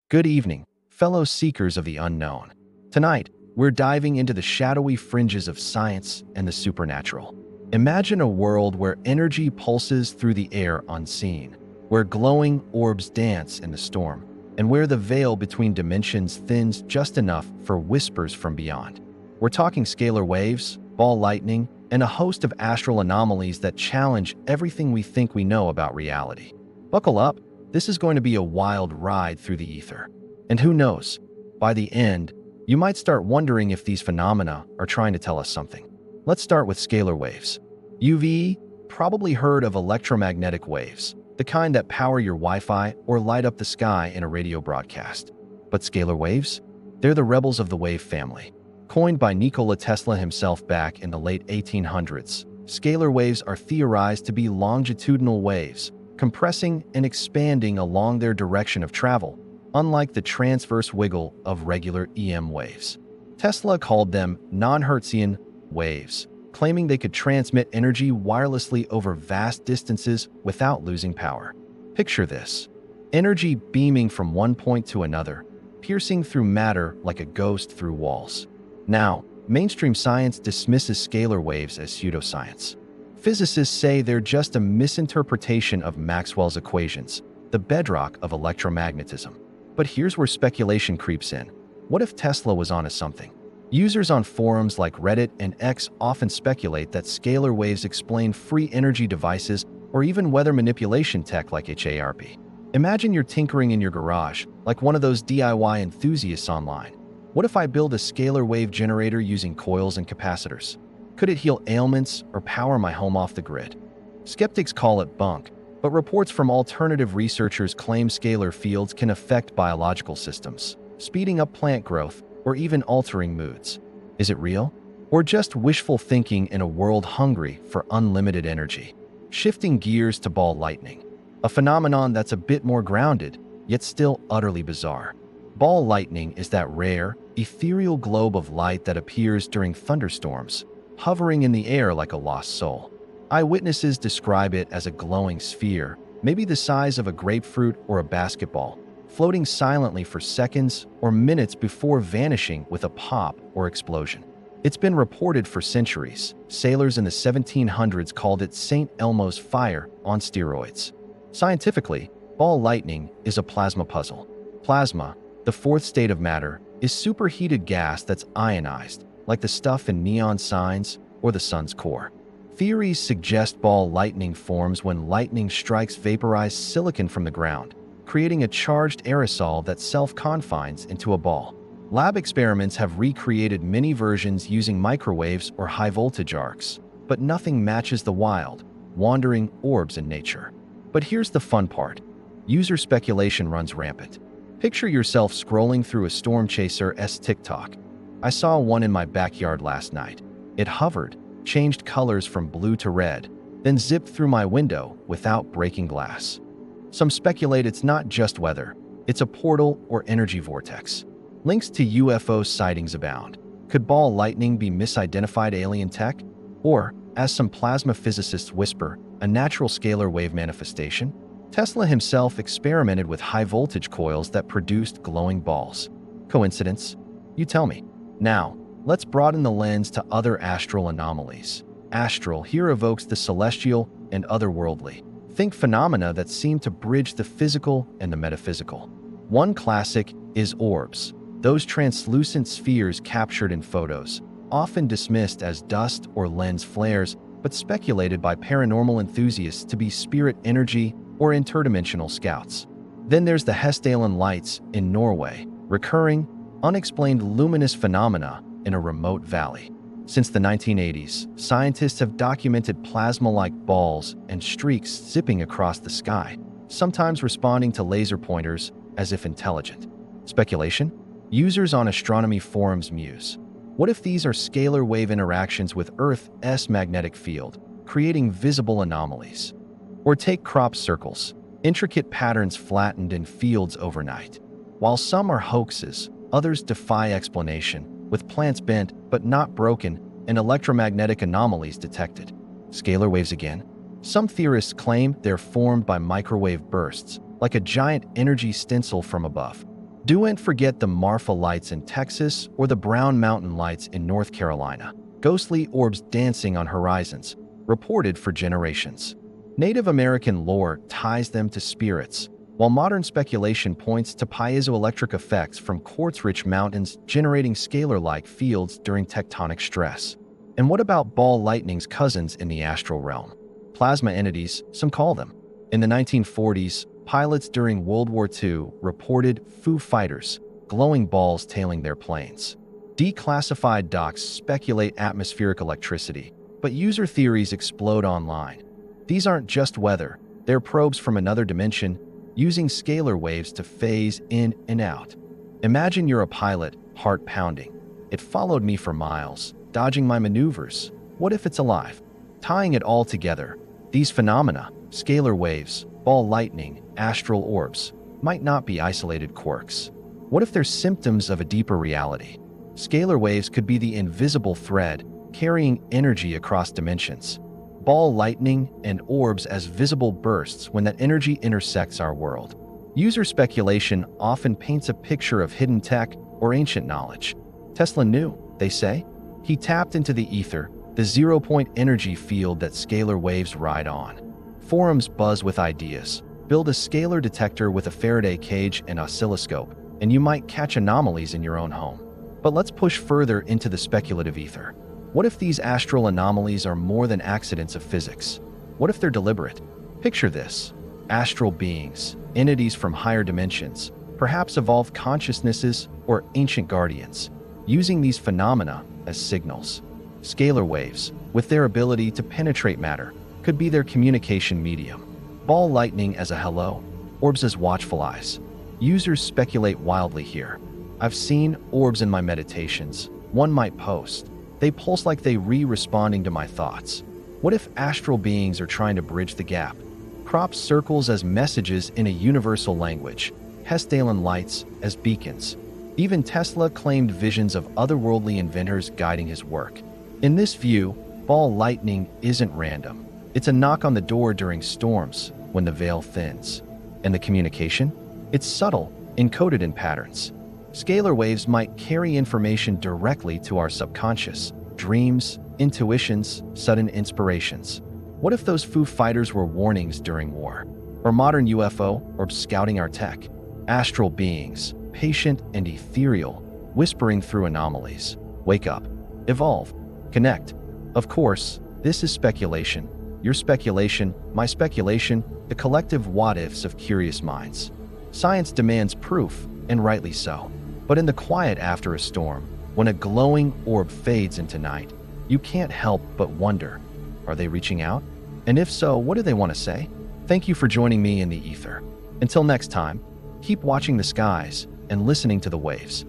Good evening, fellow seekers of the unknown. Tonight, we're diving into the shadowy fringes of science and the supernatural. Imagine a world where energy pulses through the air unseen, where glowing orbs dance in the storm, and where the veil between dimensions thins just enough for whispers from beyond. We're talking scalar waves, ball lightning, and a host of astral anomalies that challenge everything we think we know about reality. Buckle up, this is going to be a wild ride through the ether. And who knows, by the end, you might start wondering if these phenomena are trying to tell us something. Let's start with scalar waves. UV, probably heard of electromagnetic waves, the kind that power your Wi-Fi or light up the sky in a radio broadcast. But scalar waves? They're the rebels of the wave family. Coined by Nikola Tesla himself back in the late 1800s, scalar waves are theorized to be longitudinal waves, compressing and expanding along their direction of travel, unlike the transverse wiggle of regular EM waves. Tesla called them non-Hertzian waves, claiming they could transmit energy wirelessly over vast distances without losing power. Picture this: energy beaming from one point to another, piercing through matter like a ghost through walls. Now, mainstream science dismisses scalar waves as pseudoscience. Physicists say they're just a misinterpretation of Maxwell's equations, the bedrock of electromagnetism. But here's where speculation creeps in. What if Tesla was onto something? Users on forums like Reddit and X often speculate that scalar waves explain free energy devices or even weather manipulation tech like HARP. Imagine you're tinkering in your garage, like one of those DIY enthusiasts online. What if I build a scalar wave generator using coils and capacitors? Could it heal ailments or power my home off the grid? Skeptics call it bunk, but reports from alternative researchers claim scalar fields can affect biological systems, speeding up plant growth or even altering moods. Is it real? Or just wishful thinking in a world hungry for unlimited energy? Shifting gears to ball lightning, a phenomenon that's a bit more grounded, yet still utterly bizarre. Ball lightning is that rare, ethereal globe of light that appears during thunderstorms, hovering in the air like a lost soul. Eyewitnesses describe it as a glowing sphere, maybe the size of a grapefruit or a basketball, floating silently for seconds or minutes before vanishing with a pop or explosion. It's been reported for centuries. Sailors in the 1700s called it St. Elmo's fire on steroids. Scientifically, ball lightning is a plasma puzzle. Plasma, the fourth state of matter, is superheated gas that's ionized, like the stuff in neon signs or the sun's core. Theories suggest ball lightning forms when lightning strikes vaporized silicon from the ground, creating a charged aerosol that self-confines into a ball. Lab experiments have recreated many versions using microwaves or high-voltage arcs, but nothing matches the wild, wandering orbs in nature. But here's the fun part. User speculation runs rampant. Picture yourself scrolling through a Storm Chaser's TikTok. I saw one in my backyard last night. It hovered, changed colors from blue to red, then zipped through my window without breaking glass. Some speculate it's not just weather, it's a portal or energy vortex. Links to UFO sightings abound. Could ball lightning be misidentified alien tech? Or, as some plasma physicists whisper, a natural scalar wave manifestation? Tesla himself experimented with high-voltage coils that produced glowing balls. Coincidence? You tell me. Now, let's broaden the lens to other astral anomalies. Astral here evokes the celestial and otherworldly. Think phenomena that seem to bridge the physical and the metaphysical. One classic is orbs, those translucent spheres captured in photos, often dismissed as dust or lens flares, but speculated by paranormal enthusiasts to be spirit energy or interdimensional scouts. Then there's the Hestalen lights in Norway, recurring, unexplained luminous phenomena in a remote valley. Since the 1980s, scientists have documented plasma-like balls and streaks zipping across the sky, sometimes responding to laser pointers as if intelligent. Speculation? Users on astronomy forums muse. What if these are scalar wave interactions with Earth's magnetic field, creating visible anomalies? Or take crop circles, intricate patterns flattened in fields overnight. While some are hoaxes, others defy explanation, with plants bent but not broken and electromagnetic anomalies detected. Scalar waves again? Some theorists claim they're formed by microwave bursts, like a giant energy stencil from above. Don't forget the Marfa lights in Texas or the Brown Mountain lights in North Carolina. Ghostly orbs dancing on horizons, reported for generations. Native American lore ties them to spirits, while modern speculation points to piezoelectric effects from quartz-rich mountains generating scalar-like fields during tectonic stress. And what about ball lightning's cousins in the astral realm? Plasma entities, some call them. In the 1940s, pilots during World War II reported Foo Fighters, glowing balls tailing their planes. Declassified docs speculate atmospheric electricity, but user theories explode online. These aren't just weather, they're probes from another dimension, using scalar waves to phase in and out. Imagine you're a pilot, heart pounding. It followed me for miles, dodging my maneuvers. What if it's alive? Tying it all together, these phenomena, scalar waves, ball lightning, astral orbs, might not be isolated quirks. What if they're symptoms of a deeper reality? Scalar waves could be the invisible thread carrying energy across dimensions. Ball lightning and orbs as visible bursts when that energy intersects our world. User speculation often paints a picture of hidden tech or ancient knowledge. Tesla knew, they say. He tapped into the ether, the zero-point energy field that scalar waves ride on. Forums buzz with ideas. Build a scalar detector with a Faraday cage and oscilloscope, and you might catch anomalies in your own home. But let's push further into the speculative ether. What if these astral anomalies are more than accidents of physics? What if they're deliberate? Picture this. Astral beings, entities from higher dimensions, perhaps evolved consciousnesses or ancient guardians, using these phenomena as signals. Scalar waves, with their ability to penetrate matter, could be their communication medium. Ball lightning as a hello, orbs as watchful eyes. Users speculate wildly here. I've seen orbs in my meditations. One might post. They pulse like they responding to my thoughts. What if astral beings are trying to bridge the gap? Crop circles as messages in a universal language, Hessdalen lights as beacons. Even Tesla claimed visions of otherworldly inventors guiding his work. In this view, ball lightning isn't random. It's a knock on the door during storms when the veil thins. And the communication? It's subtle, encoded in patterns. Scalar waves might carry information directly to our subconscious, dreams, intuitions, sudden inspirations. What if those Foo Fighters were warnings during war? Or modern UFO orbs scouting our tech? Astral beings, patient and ethereal, whispering through anomalies. Wake up. Evolve. Connect. Of course, this is speculation. Your speculation, my speculation, the collective what-ifs of curious minds. Science demands proof, and rightly so. But in the quiet after a storm, when a glowing orb fades into night, you can't help but wonder, are they reaching out? And if so, what do they want to say? Thank you for joining me in the ether. Until next time, keep watching the skies and listening to the waves.